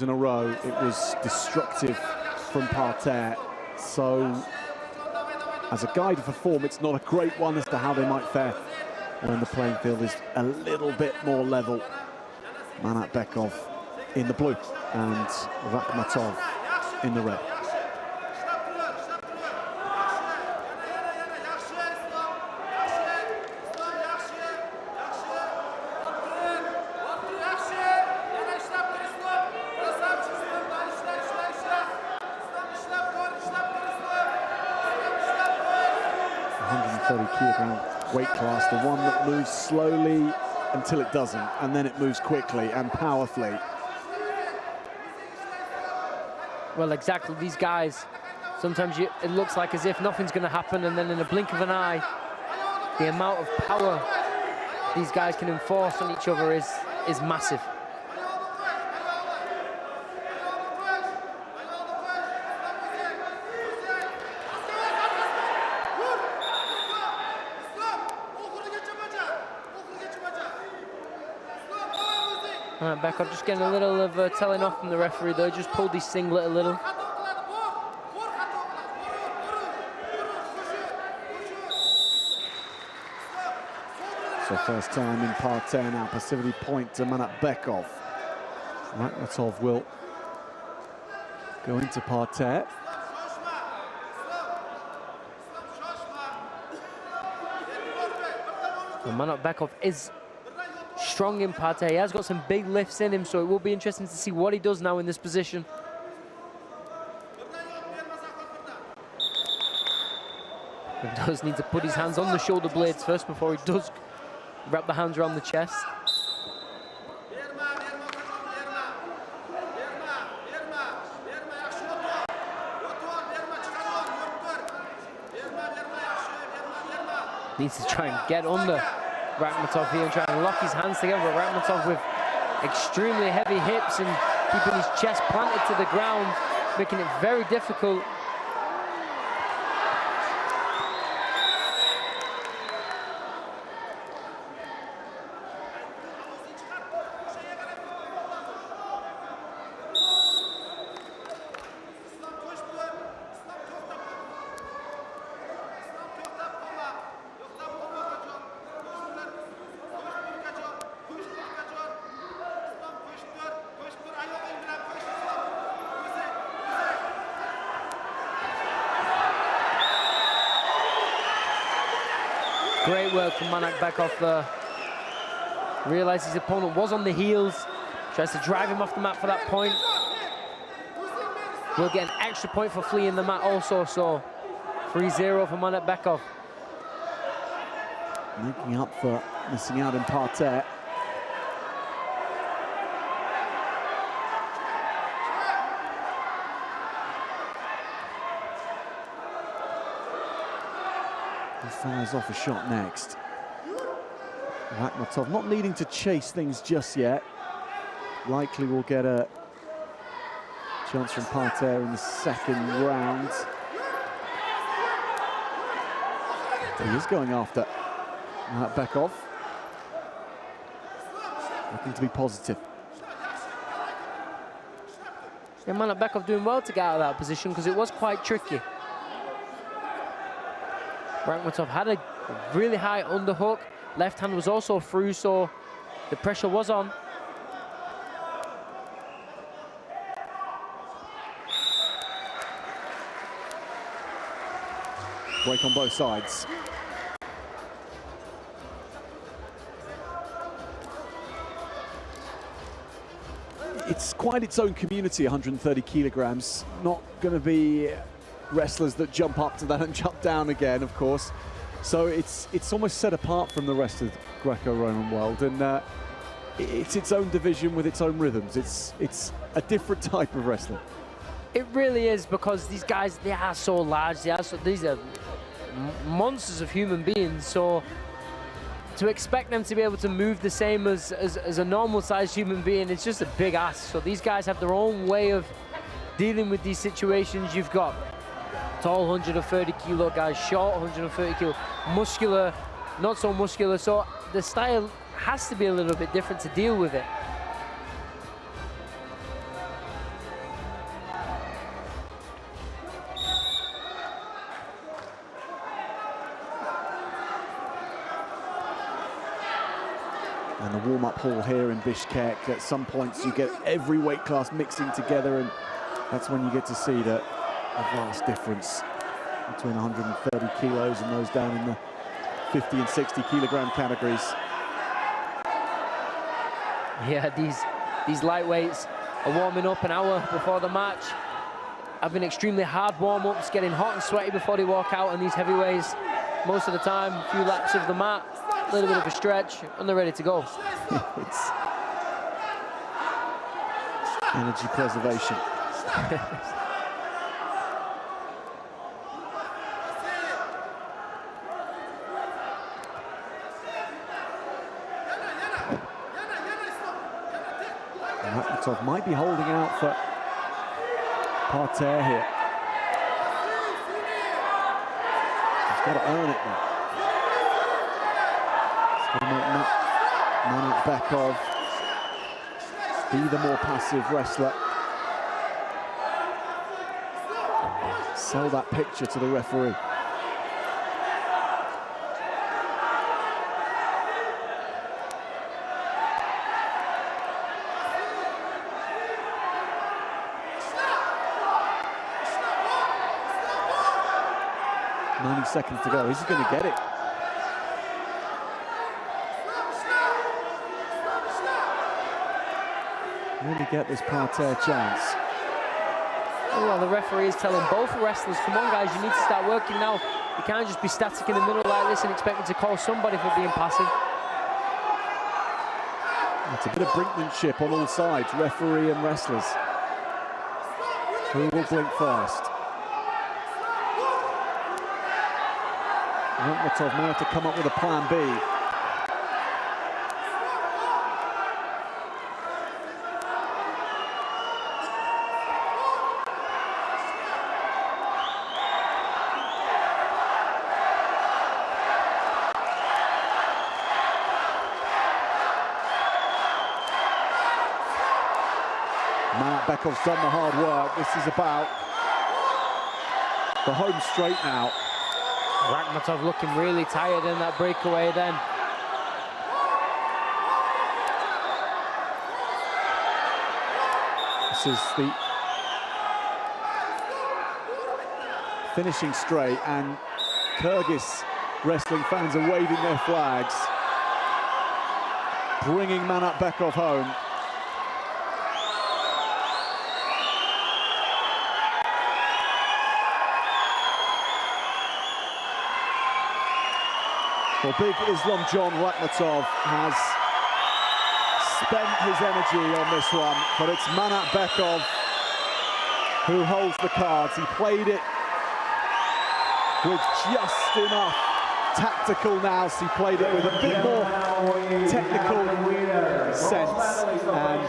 in a row, it was destructive from Partey. So, as a guide for form, it's not a great one as to how they might fare when the playing field is a little bit more level. Manatbekov in the blue and Rakhmatov in the red. Kilogram weight class, the one that moves slowly until it doesn't, and then it moves quickly and powerfully. Well, exactly. These guys, sometimes it looks like as if nothing's going to happen, and then in a blink of an eye, the amount of power these guys can enforce on each other is massive. Bekov just getting a little of telling off from the referee though, just pulled his singlet a little. So first time in Partey now, passivity point to Manatbekov. Rakhmatov will go into Partey. Well, Manatbekov is strong in Partey. He has got some big lifts in him, so it will be interesting to see what he does now in this position. He does need to put his hands on the shoulder blades first before he does wrap the hands around the chest. Needs to try and get under Rakhmatov here and try and lock his hands together. Rakhmatov with extremely heavy hips and keeping his chest planted to the ground, making it very difficult. Great work from Manatbekov there. Realised his opponent was on the heels. Tries to drive him off the mat for that point. We'll get an extra point for fleeing the mat also, so 3-0 for Manatbekov. Making up for missing out in Partey. He fires off a shot next. Rakhmatov not needing to chase things just yet. Likely will get a chance from Partey in the second round. He is going after Bekov. Looking to be positive. Yeah, Manatbekov doing well to get out of that position because it was quite tricky. Rakhmatov had a really high underhook. Left hand was also through, so the pressure was on. Break on both sides. It's quite its own community, 130 kilograms. Not going to be wrestlers that jump up to that and jump down again, of course. So it's almost set apart from the rest of the Greco-Roman world, and it's its own division with its own rhythms. It's a different type of wrestling. It really is, because these guys, they are so large. These are monsters of human beings. So to expect them to be able to move the same as a normal-sized human being, it's just a big ask. So these guys have their own way of dealing with these situations. You've got tall 130 kilo guys, short 130 kilo, muscular, not so muscular. So the style has to be a little bit different to deal with it. And the warm-up hall here in Bishkek, at some points you get every weight class mixing together, and that's when you get to see the vast difference between 130 kilos and those down in the 50 and 60 kilogram categories. Yeah, these lightweights are warming up an hour before the match, having extremely hard warm-ups, getting hot and sweaty before they walk out, and these heavyweights, most of the time, a few laps of the mat, a little bit of a stretch, and they're ready to go. It's energy preservation. Rakhmatov might be holding out for Parterre here. He's got to earn it now. He's got to make Manat Bekov be the more passive wrestler. Sell that picture to the referee. Seconds to go. Is he going to get it? Really get this Parterre chance. Oh, well, the referee is telling both wrestlers, come on guys, you need to start working now. You can't just be static in the middle like this and expect to call somebody for being passive. It's a bit of brinkmanship on all sides, referee and wrestlers. Who will blink first? Rakhmatov may have to come up with a plan B. Manat Bekov's done the hard work. This is about the home straight now. Rakhmatov looking really tired in that breakaway then. This is the finishing straight, and Kyrgyz wrestling fans are waving their flags, bringing Manat Bekov home. Well, big Islam John Rakhmatov has spent his energy on this one, but it's Manat Bekov who holds the cards. He played it with just enough tactical nous. He played it with a bit more technical sense, and